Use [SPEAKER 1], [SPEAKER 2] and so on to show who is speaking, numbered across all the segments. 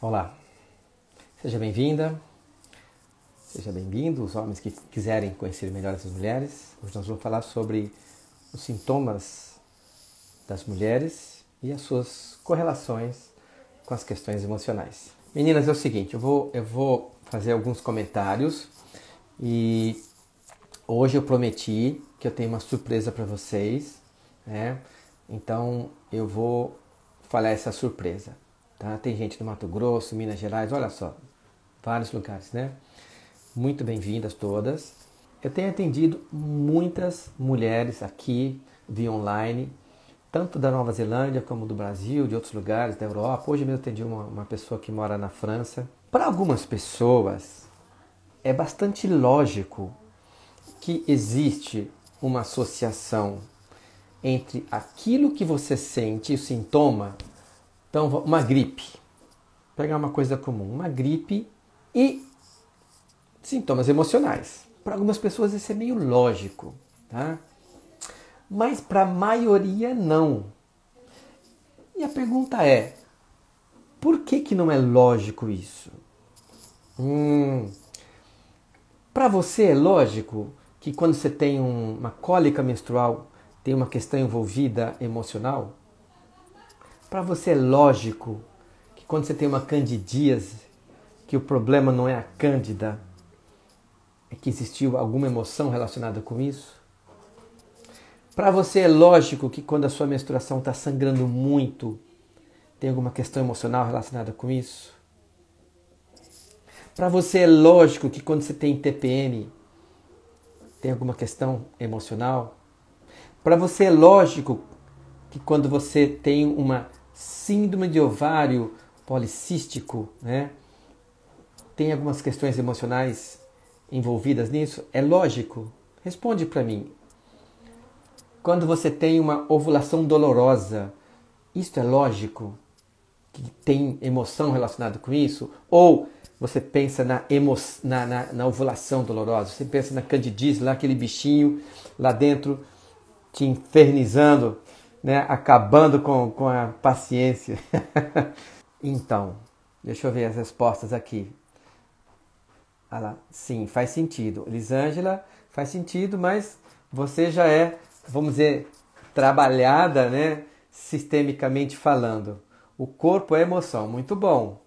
[SPEAKER 1] Olá, seja bem-vinda, seja bem-vindo, os homens que quiserem conhecer melhor essas mulheres. Hoje nós vamos falar sobre os sintomas das mulheres e as suas correlações com as questões emocionais. Meninas, é o seguinte, eu vou fazer alguns comentários e hoje eu prometi que eu tenho uma surpresa para vocês, né? Então eu vou falar essa surpresa. Tá? Tem gente do Mato Grosso, Minas Gerais, olha só, vários lugares, né? Muito bem-vindas todas. Eu tenho atendido muitas mulheres aqui via online, tanto da Nova Zelândia como do Brasil, de outros lugares, da Europa. Hoje mesmo atendi uma pessoa que mora na França. Para algumas pessoas, é bastante lógico que existe uma associação entre aquilo que você sente, o sintoma. Então, uma gripe, pegar uma coisa comum, uma gripe e sintomas emocionais. Para algumas pessoas isso é meio lógico, tá? Mas para a maioria não. E a pergunta é, por que não é lógico isso? Para você é lógico que quando você tem uma cólica menstrual tem uma questão envolvida emocional? Para você é lógico que quando você tem uma candidíase, que o problema não é a cândida, é que existiu alguma emoção relacionada com isso? Para você é lógico que quando a sua menstruação está sangrando muito, tem alguma questão emocional relacionada com isso? Para você é lógico que quando você tem TPM, tem alguma questão emocional? Para você é lógico que quando você tem uma síndrome de ovário policístico, né, tem algumas questões emocionais envolvidas nisso? É lógico? Responde para mim. Quando você tem uma ovulação dolorosa, isso é lógico? Que tem emoção relacionada com isso? Ou você pensa na ovulação dolorosa? Você pensa na candidíase, lá aquele bichinho lá dentro te infernizando, né? Acabando com a paciência. Então, deixa eu ver as respostas aqui. Ah lá, sim, faz sentido. Elisângela, faz sentido, mas você já é, vamos dizer, trabalhada, né? Sistemicamente falando. O corpo é emoção, muito bom.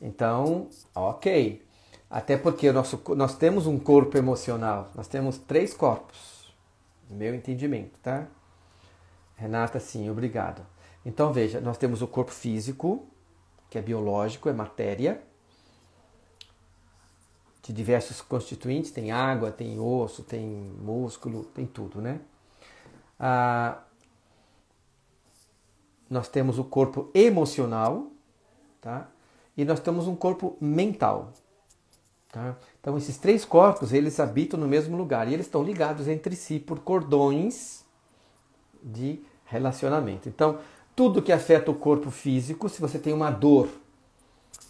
[SPEAKER 1] Então, ok. Até porque nós temos um corpo emocional, nós temos 3 corpos, no meu entendimento, tá? Renata, sim, obrigado. Então veja, nós temos o corpo físico, que é biológico, é matéria, de diversos constituintes, tem água, tem osso, tem músculo, tem tudo, né? Nós temos o corpo emocional, tá? E nós temos um corpo mental, tá? Então esses 3 corpos, eles habitam no mesmo lugar e eles estão ligados entre si por cordões de relacionamento. Então, tudo que afeta o corpo físico, se você tem uma dor,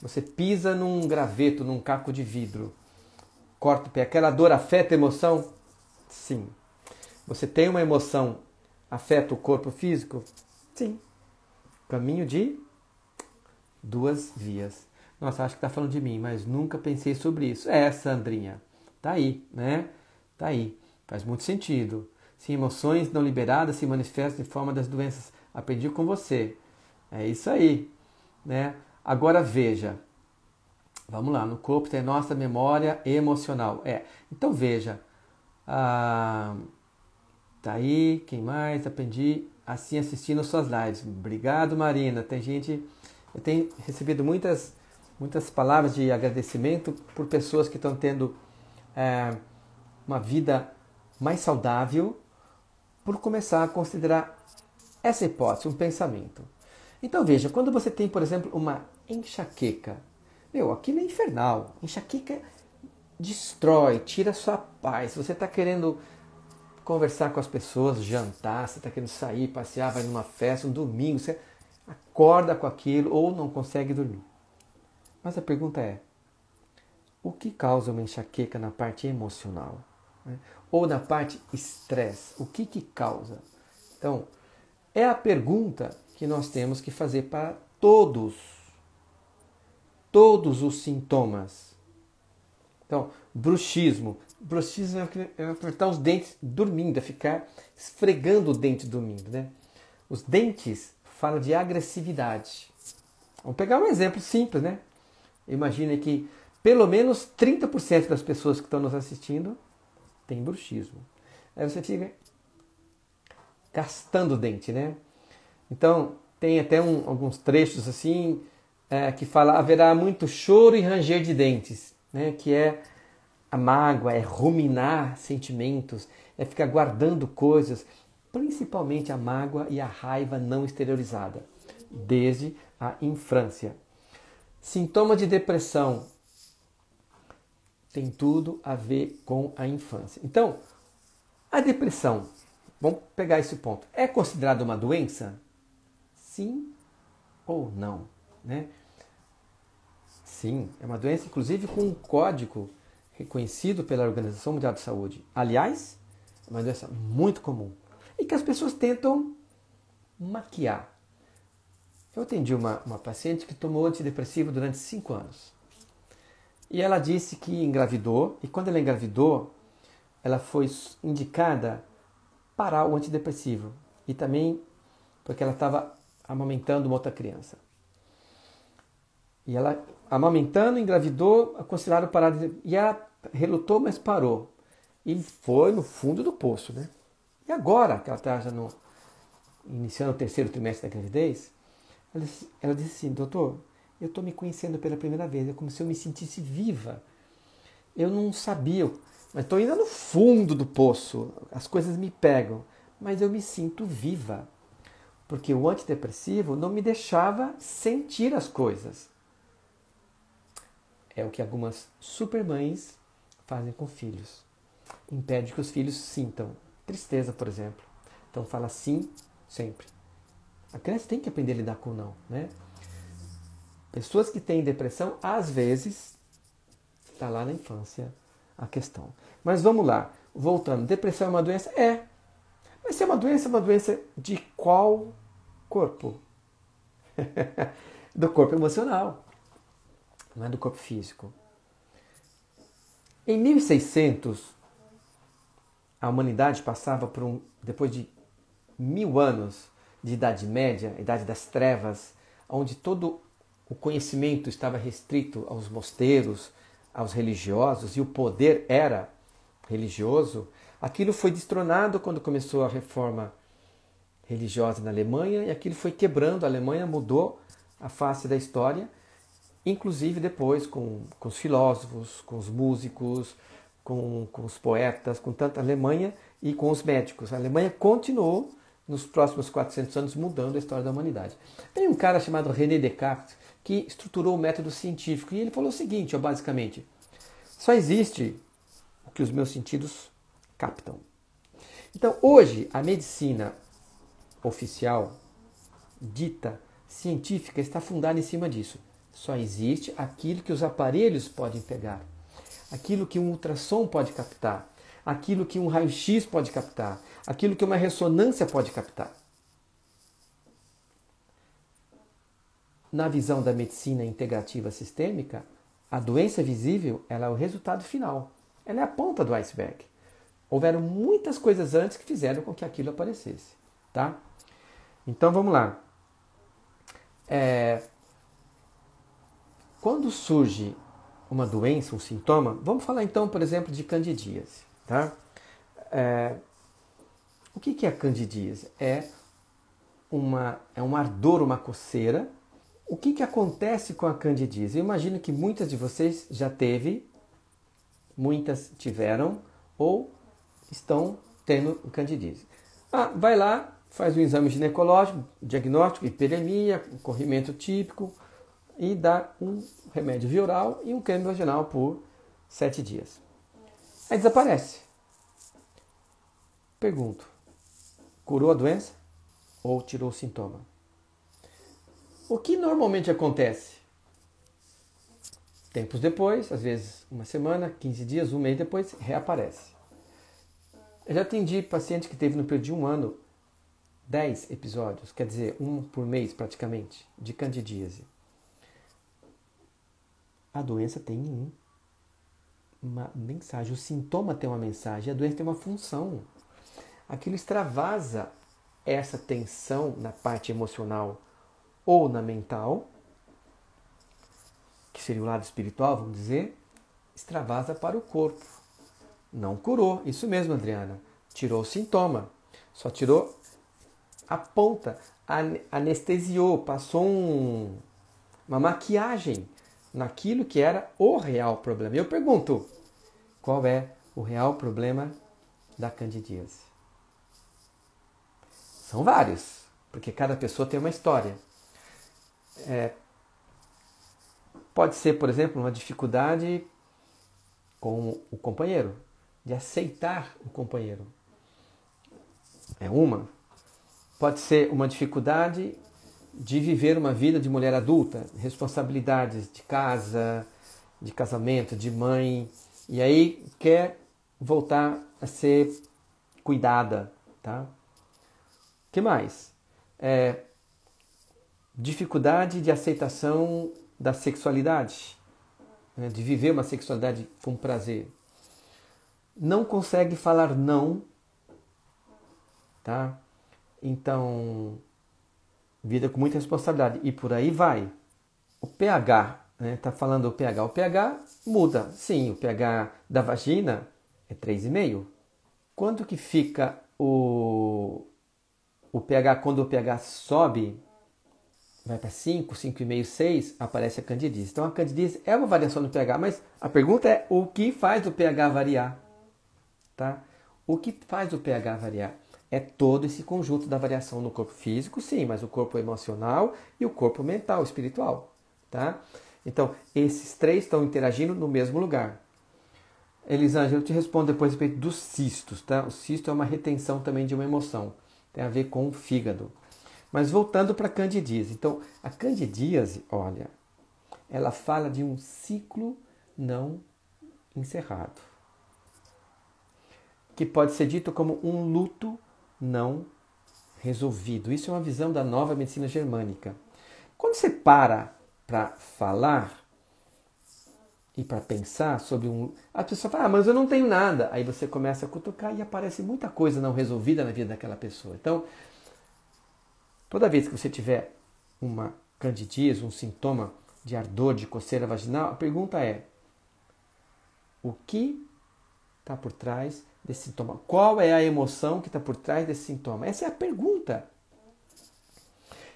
[SPEAKER 1] você pisa num graveto, num caco de vidro, corta o pé, aquela dor afeta a emoção? Sim. Você tem uma emoção, afeta o corpo físico? Sim. Caminho de 2 vias. Nossa, acho que está falando de mim, mas nunca pensei sobre isso. É, Sandrinha, tá aí, né? Tá aí. Faz muito sentido. Sim, emoções não liberadas se manifestam em forma das doenças. Aprendi com você. É isso aí, né? Agora veja. Vamos lá, no corpo tem nossa memória emocional. Então veja. Tá aí, quem mais? Aprendi assim assistindo suas lives. Obrigado, Marina. Tem gente... Eu tenho recebido muitas palavras de agradecimento por pessoas que estão tendo uma vida mais saudável por começar a considerar essa hipótese, um pensamento. Então veja, quando você tem, por exemplo, uma enxaqueca, aquilo é infernal. Enxaqueca destrói, tira a sua paz. Você está querendo conversar com as pessoas, jantar, você está querendo sair, passear, vai numa festa, um domingo, você acorda com aquilo ou não consegue dormir. Mas a pergunta é, o que causa uma enxaqueca na parte emocional? Né? Ou na parte estresse? O que causa? Então, é a pergunta que nós temos que fazer para todos todos os sintomas. Então, bruxismo. Bruxismo é apertar os dentes dormindo, é ficar esfregando o dente dormindo, né? Os dentes falam de agressividade. Vamos pegar um exemplo simples, né? Imagine que pelo menos 30% das pessoas que estão nos assistindo têm bruxismo. Aí você fica gastando o dente, né? Então, tem até alguns trechos assim que fala: haverá muito choro e ranger de dentes, né? Que é a mágoa, é ruminar sentimentos, é ficar guardando coisas, principalmente a mágoa e a raiva não exteriorizada, desde a infância. Sintoma de depressão tem tudo a ver com a infância. Então, a depressão, vamos pegar esse ponto, é considerada uma doença? Sim ou não, né? Sim, é uma doença, inclusive com um código reconhecido pela Organização Mundial de Saúde. Aliás, é uma doença muito comum e que as pessoas tentam maquiar. Eu atendi uma paciente que tomou antidepressivo durante 5 anos. E ela disse que engravidou, e quando ela engravidou, ela foi indicada parar o antidepressivo. E também porque ela estava amamentando uma outra criança. E ela, amamentando, engravidou, aconselharam parar de... E ela relutou, mas parou. E foi no fundo do poço, né? E agora, que ela está já iniciando o 3º trimestre da gravidez, ela disse assim: doutor, eu estou me conhecendo pela primeira vez, é como se eu me sentisse viva. Eu não sabia, mas estou ainda no fundo do poço, as coisas me pegam, mas eu me sinto viva. Porque o antidepressivo não me deixava sentir as coisas. É o que algumas supermães fazem com filhos. Impede que os filhos sintam tristeza, por exemplo. Então fala sim sempre. A criança tem que aprender a lidar com o não, né? Pessoas que têm depressão, às vezes, está lá na infância a questão. Mas vamos lá, voltando. Depressão é uma doença? É. Mas se é uma doença de qual corpo? Do corpo emocional, não é do corpo físico. Em 1600, a humanidade passava por depois de 1000 anos de Idade Média, Idade das Trevas, onde todo o conhecimento estava restrito aos mosteiros, aos religiosos, e o poder era religioso. Aquilo foi destronado quando começou a reforma religiosa na Alemanha, e aquilo foi quebrando. A Alemanha mudou a face da história, inclusive depois com os filósofos, com os músicos, com os poetas, com tanta Alemanha e com os médicos. A Alemanha continuou nos próximos 400 anos mudando a história da humanidade. Tem um cara chamado René Descartes que estruturou o método científico e ele falou o seguinte, basicamente: só existe o que os meus sentidos captam. Então, hoje, a medicina oficial, dita científica, está fundada em cima disso. Só existe aquilo que os aparelhos podem pegar, aquilo que um ultrassom pode captar, aquilo que um raio-x pode captar, aquilo que uma ressonância pode captar. Na visão da medicina integrativa sistêmica, a doença visível ela é o resultado final. Ela é a ponta do iceberg. Houveram muitas coisas antes que fizeram com que aquilo aparecesse. Tá? Então vamos lá. Quando surge uma doença, um sintoma, vamos falar então, por exemplo, de candidíase. Tá? O que é a candidíase? É um ardor, uma coceira. O que acontece com a candidíase? Eu imagino que muitas de vocês já teve, muitas tiveram ou estão tendo candidíase. Vai lá, faz um exame ginecológico, diagnóstico, hiperemia, um corrimento típico e dá um remédio via oral e um creme vaginal por 7 dias. Aí desaparece. Pergunto, curou a doença ou tirou o sintoma? O que normalmente acontece? Tempos depois, às vezes uma semana, 15 dias, um mês depois, reaparece. Eu já atendi paciente que teve no período de 1 ano 10 episódios, quer dizer, um por mês praticamente, de candidíase. A doença tem uma mensagem, o sintoma tem uma mensagem, a doença tem uma função. Aquilo extravasa essa tensão na parte emocional ou na mental, que seria o lado espiritual, vamos dizer, extravasa para o corpo. Não curou, isso mesmo, Adriana. Tirou o sintoma, só tirou a ponta, anestesiou, passou uma maquiagem naquilo que era o real problema. E eu pergunto, qual é o real problema da candidíase? São vários, porque cada pessoa tem uma história. Pode ser, por exemplo, uma dificuldade com o companheiro, de aceitar o companheiro. É uma. Pode ser uma dificuldade de viver uma vida de mulher adulta, responsabilidades de casa, de casamento, de mãe, e aí quer voltar a ser cuidada, tá? O que mais? Dificuldade de aceitação da sexualidade, né? De viver uma sexualidade com prazer. Não consegue falar não, tá? Então, vida com muita responsabilidade e por aí vai. O pH, né? Tá falando o pH. O pH muda. Sim, o pH da vagina é 3,5. Quanto que fica o pH quando o pH sobe? Vai para 5, 5,5, 6, aparece a candidíase. Então a candidíase é uma variação do pH, mas a pergunta é o que faz o pH variar? Tá? O que faz o pH variar? É todo esse conjunto da variação no corpo físico, sim, mas o corpo emocional e o corpo mental, espiritual. Tá? Então, esses três estão interagindo no mesmo lugar. Elisângela, eu te respondo depois a respeito dos cistos. Tá? O cisto é uma retenção também de uma emoção. Tem a ver com o fígado. Mas voltando para a candidíase. Então, a candidíase, olha, ela fala de um ciclo não encerrado, que pode ser dito como um luto não resolvido. Isso é uma visão da nova medicina germânica. Quando você para falar e para pensar sobre a pessoa fala, mas eu não tenho nada. Aí você começa a cutucar e aparece muita coisa não resolvida na vida daquela pessoa. Então, toda vez que você tiver uma candidíase, um sintoma de ardor, de coceira vaginal, a pergunta é: o que está por trás desse sintoma? Qual é a emoção que está por trás desse sintoma? Essa é a pergunta.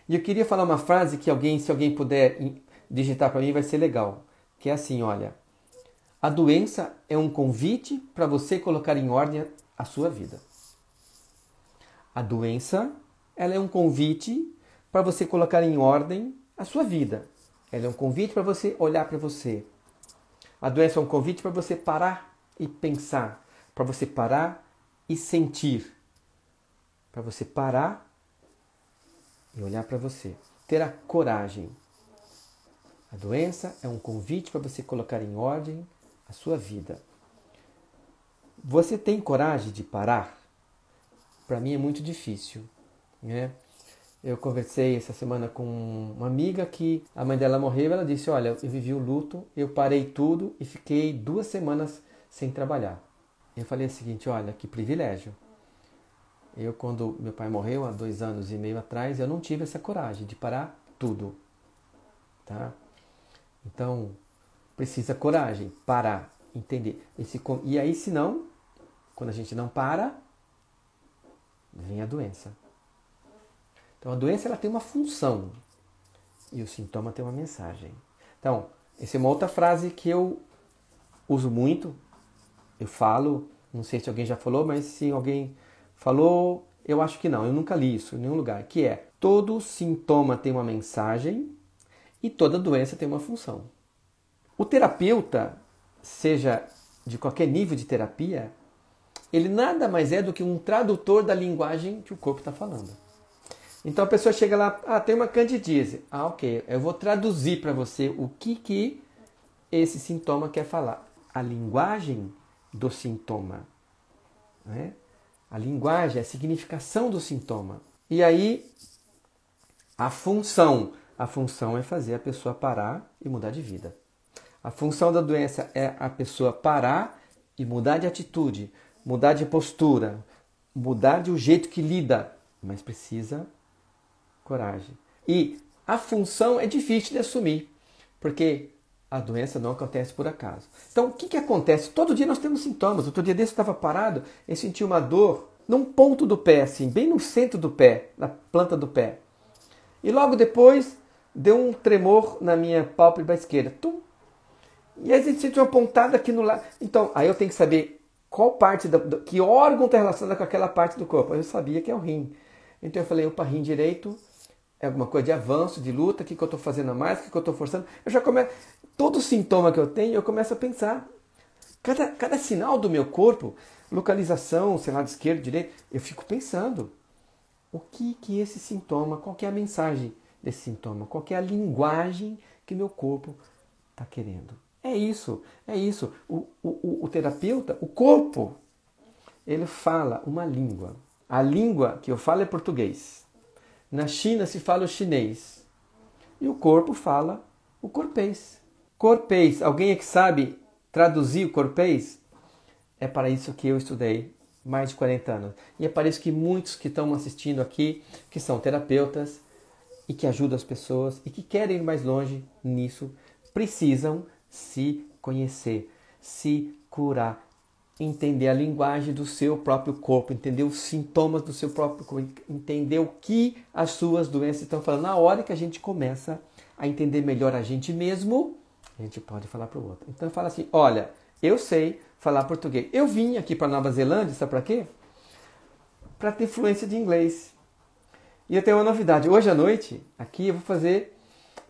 [SPEAKER 1] E eu queria falar uma frase que se alguém puder digitar para mim, vai ser legal. Que é assim, olha: a doença é um convite para você colocar em ordem a sua vida. A doença, ela é um convite para você colocar em ordem a sua vida. Ela é um convite para você olhar para você. A doença é um convite para você parar e pensar, para você parar e sentir, para você parar e olhar para você. Ter a coragem. A doença é um convite para você colocar em ordem a sua vida. Você tem coragem de parar? Para mim é muito difícil, né? Eu conversei essa semana com uma amiga que a mãe dela morreu. Ela disse, olha, eu vivi o luto, eu parei tudo e fiquei 2 semanas sem trabalhar. Eu falei o seguinte, olha, que privilégio. Eu, quando meu pai morreu, há 2 anos e meio atrás, eu não tive essa coragem de parar tudo. Tá? Então, precisa coragem, parar, entender. E aí, se não, quando a gente não para, vem a doença. Então, a doença ela tem uma função e o sintoma tem uma mensagem. Então, essa é uma outra frase que eu uso muito, eu falo, não sei se alguém já falou, mas se alguém falou, eu acho que não, eu nunca li isso em nenhum lugar, que é: todo sintoma tem uma mensagem e toda doença tem uma função. O terapeuta, seja de qualquer nível de terapia, ele nada mais é do que um tradutor da linguagem que o corpo está falando. Então a pessoa chega lá, tem uma candidíase. Ok, eu vou traduzir para você o que esse sintoma quer falar. A linguagem do sintoma. Né? A linguagem, a significação do sintoma. E aí, a função. A função é fazer a pessoa parar e mudar de vida. A função da doença é a pessoa parar e mudar de atitude, mudar de postura, mudar de um jeito que lida, mas precisa coragem. E a função é difícil de assumir, porque a doença não acontece por acaso. Então, o que acontece? Todo dia nós temos sintomas. Outro dia desse eu estava parado e senti uma dor num ponto do pé, assim, bem no centro do pé, na planta do pé. E logo depois deu um tremor na minha pálpebra esquerda. Tum. E aí a gente sentiu uma pontada aqui no lado. Então, aí eu tenho que saber qual parte, que órgão está relacionado com aquela parte do corpo. Eu sabia que é o rim. Então eu falei, opa, rim direito é alguma coisa de avanço, de luta, o que eu estou fazendo a mais, o que eu estou forçando. Eu já começo, todo sintoma que eu tenho, eu começo a pensar. Cada sinal do meu corpo, localização, sei lá, de esquerdo, direito, eu fico pensando. O que esse sintoma, qual que é a mensagem desse sintoma, qual que é a linguagem que meu corpo está querendo. É isso, é isso. O terapeuta, o corpo, ele fala uma língua. A língua que eu falo é português. Na China se fala o chinês. E o corpo fala o corpês. Corpês, alguém é que sabe traduzir o corpês? É para isso que eu estudei mais de 40 anos. E é para isso que muitos que estão assistindo aqui, que são terapeutas e que ajudam as pessoas e que querem ir mais longe nisso, precisam se conhecer, se curar, entender a linguagem do seu próprio corpo, entender os sintomas do seu próprio corpo, entender o que as suas doenças estão falando. Na hora que a gente começa a entender melhor a gente mesmo, a gente pode falar para o outro. Então fala assim, olha, eu sei falar português. Eu vim aqui para Nova Zelândia, sabe para quê? Para ter fluência de inglês. E eu tenho uma novidade. Hoje à noite, aqui eu vou fazer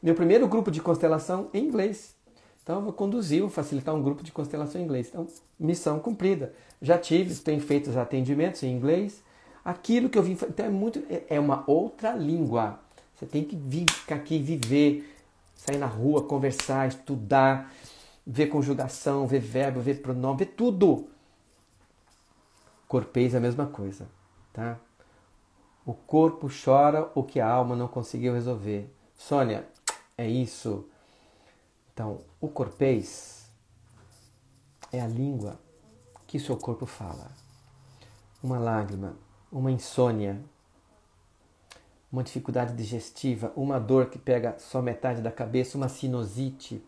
[SPEAKER 1] meu primeiro grupo de constelação em inglês. Então eu vou conduzir, vou facilitar um grupo de constelação em inglês. Então, missão cumprida. Já tenho feito os atendimentos em inglês. Aquilo que eu vim fazer, então é uma outra língua. Você tem que ficar aqui, viver, sair na rua, conversar, estudar, ver conjugação, ver verbo, ver pronome, ver tudo. Corpês é a mesma coisa, tá? O corpo chora o que a alma não conseguiu resolver. Sônia, é isso. Então, o corpês é a língua que seu corpo fala. Uma lágrima, uma insônia, uma dificuldade digestiva, uma dor que pega só metade da cabeça, uma sinusite,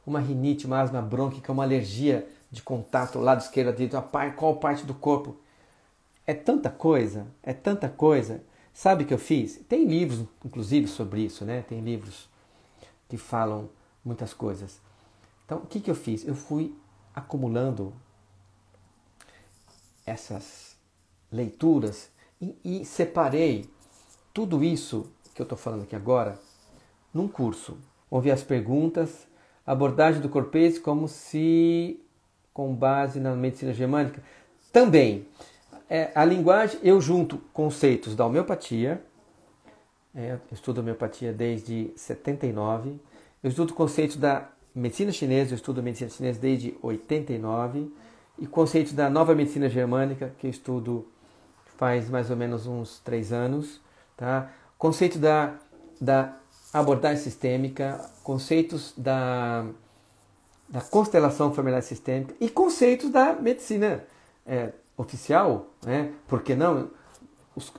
[SPEAKER 1] uma rinite, uma asma brônquica, uma alergia de contato, lado esquerdo, direito, qual parte do corpo. É tanta coisa, é tanta coisa. Sabe o que eu fiz? Tem livros, inclusive, sobre isso, né? Tem livros que falam muitas coisas. Então, o que eu fiz? Eu fui acumulando essas leituras e separei tudo isso que eu estou falando aqui agora num curso. Ouvi as perguntas, abordagem do corpês como se com base na medicina germânica. Também, a linguagem, eu junto conceitos da homeopatia, eu estudo homeopatia desde 79, eu estudo conceitos da medicina chinesa, eu estudo medicina chinesa desde 89, e conceitos da nova medicina germânica, que eu estudo faz mais ou menos uns 3 anos, tá? Conceito da abordagem sistêmica, conceitos da constelação familiar sistêmica e conceitos da medicina oficial, né? Por que não?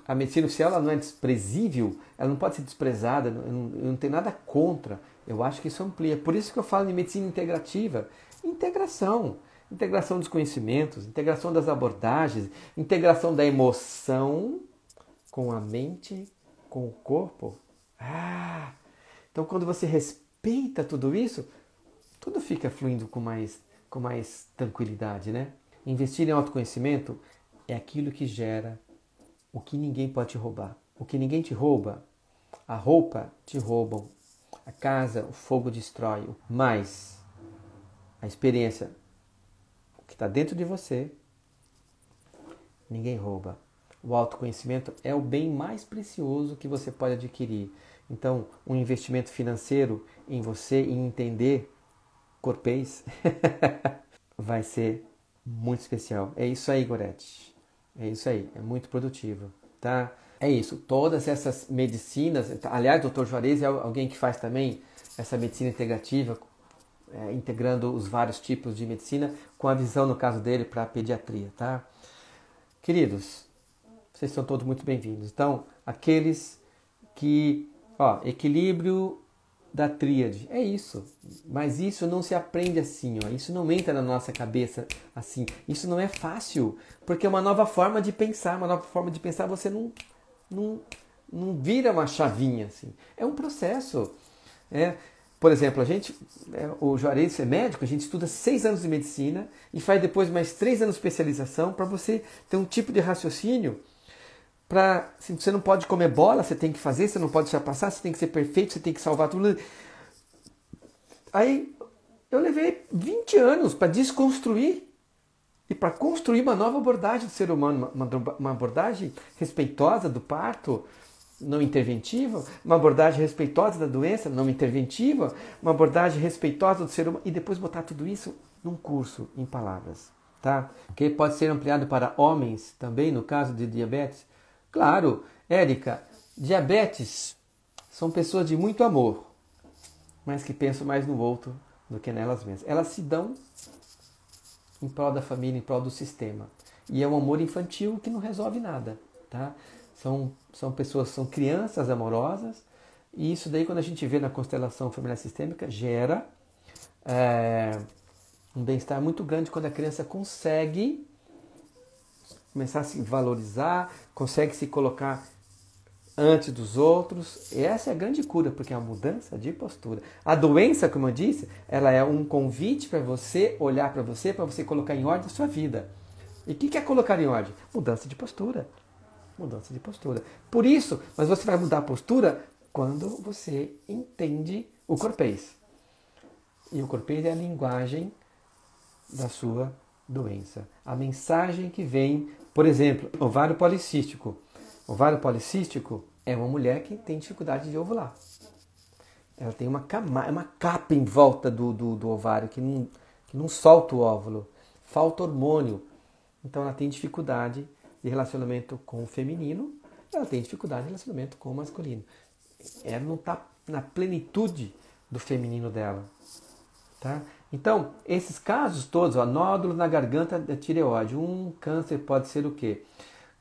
[SPEAKER 1] A medicina oficial ela não é desprezível, ela não pode ser desprezada, eu não tenho nada contra. Eu acho que isso amplia. Por isso que eu falo em medicina integrativa. Integração dos conhecimentos, integração das abordagens, integração da emoção com a mente, com o corpo. Então quando você respeita tudo isso, tudo fica fluindo com mais tranquilidade, né? Investir em autoconhecimento é aquilo que gera o que ninguém pode te roubar. O que ninguém te rouba, a roupa te roubam, a casa, o fogo destrói, mas a experiência, o que está dentro de você, ninguém rouba. O autoconhecimento é o bem mais precioso que você pode adquirir. Então, um investimento financeiro em você, em entender corpês, vai ser muito especial. É isso aí, Gorete. É isso aí, é muito produtivo, tá? É isso, todas essas medicinas, aliás, o Dr. Juarez é alguém que faz também essa medicina integrativa, integrando os vários tipos de medicina com a visão, no caso dele, para a pediatria, tá? Queridos, vocês são todos muito bem-vindos. Então, aqueles que, equilíbrio da tríade, é isso. Mas isso não se aprende assim, isso não entra na nossa cabeça assim. Isso não é fácil, porque é uma nova forma de pensar, você não vira uma chavinha assim. É um processo. Por exemplo, o Juarez é médico, a gente estuda 6 anos de medicina e faz depois mais 3 anos de especialização para você ter um tipo de raciocínio. Se você não pode comer bola, você tem que fazer, você não pode deixar passar, você tem que ser perfeito, você tem que salvar tudo. Aí eu levei 20 anos para desconstruir e para construir uma nova abordagem do ser humano, uma abordagem respeitosa do parto, não interventiva, uma abordagem respeitosa da doença, não interventiva, uma abordagem respeitosa do ser humano, e depois botar tudo isso num curso em palavras, tá? Que pode ser ampliado para homens também, no caso de diabetes. Claro, Érica, diabetes são pessoas de muito amor, mas que pensam mais no outro do que nelas mesmas. Elas se dão em prol da família, em prol do sistema. E é um amor infantil que não resolve nada, tá? São pessoas, são crianças amorosas, e isso daí, quando a gente vê na constelação familiar sistêmica, gera um bem-estar muito grande quando a criança consegue começar a se valorizar, consegue se colocar antes dos outros. E essa é a grande cura, porque é uma mudança de postura. A doença, como eu disse, ela é um convite para você olhar para você colocar em ordem a sua vida. E o que é colocar em ordem? Mudança de postura. Mudança de postura. Por isso, mas você vai mudar a postura quando você entende o corpês. E o corpês é a linguagem da sua doença. A mensagem que vem, por exemplo, ovário policístico. Ovário policístico é uma mulher que tem dificuldade de ovular. Ela tem uma capa em volta do ovário que não solta o óvulo. Falta hormônio. Então ela tem dificuldade de relacionamento com o feminino, ela tem dificuldade de relacionamento com o masculino. Ela não está na plenitude do feminino dela. Tá? Então, esses casos todos, nódulos na garganta da tireoide, um câncer pode ser o quê?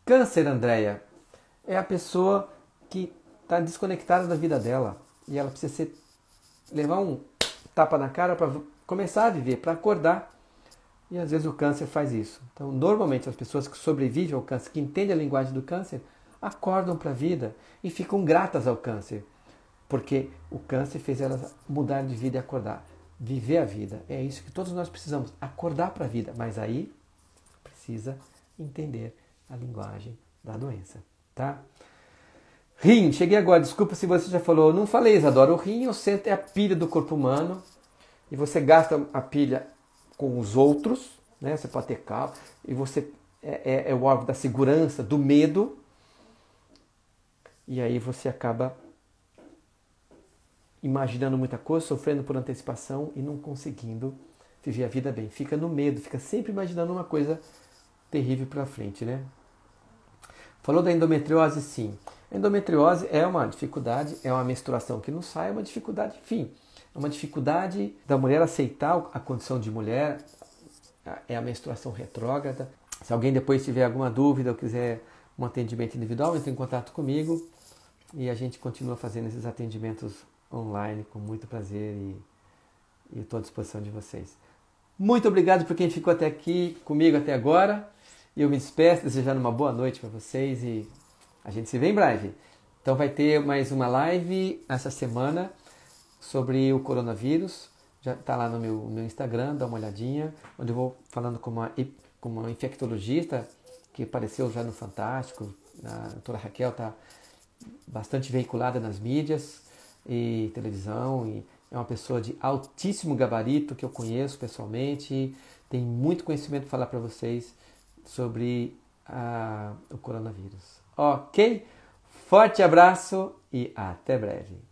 [SPEAKER 1] Câncer, Andréia, é a pessoa que está desconectada da vida dela e ela precisa levar um tapa na cara para começar a viver, para acordar. E às vezes o câncer faz isso. Então, normalmente, as pessoas que sobrevivem ao câncer, que entendem a linguagem do câncer, acordam para a vida e ficam gratas ao câncer. Porque o câncer fez elas mudar de vida e acordar. Viver a vida. É isso que todos nós precisamos. Acordar para a vida. Mas aí precisa entender a linguagem da doença. Tá? Rim. Cheguei agora. Desculpa se você já falou. Não falei, Isadora. O rim, o centro, é a pilha do corpo humano. E você gasta a pilha com os outros, né? Você pode ter calma, e você é o órgão da segurança, do medo, e aí você acaba imaginando muita coisa, sofrendo por antecipação e não conseguindo viver a vida bem. Fica no medo, fica sempre imaginando uma coisa terrível para frente, né? Falou da endometriose, sim. A endometriose é uma dificuldade, é uma menstruação que não sai, é uma dificuldade, enfim. É uma dificuldade da mulher aceitar a condição de mulher, é a menstruação retrógrada. Se alguém depois tiver alguma dúvida ou quiser um atendimento individual, entre em contato comigo e a gente continua fazendo esses atendimentos online com muito prazer e estou à disposição de vocês. Muito obrigado por quem ficou até aqui comigo até agora. Eu me despeço desejando uma boa noite para vocês e a gente se vê em breve. Então vai ter mais uma live essa semana sobre o coronavírus, já está lá no meu Instagram, dá uma olhadinha, onde eu vou falando com uma infectologista que apareceu já no Fantástico, a doutora Raquel está bastante veiculada nas mídias e televisão, e é uma pessoa de altíssimo gabarito que eu conheço pessoalmente, tem muito conhecimento para falar para vocês sobre o coronavírus. Ok? Forte abraço e até breve.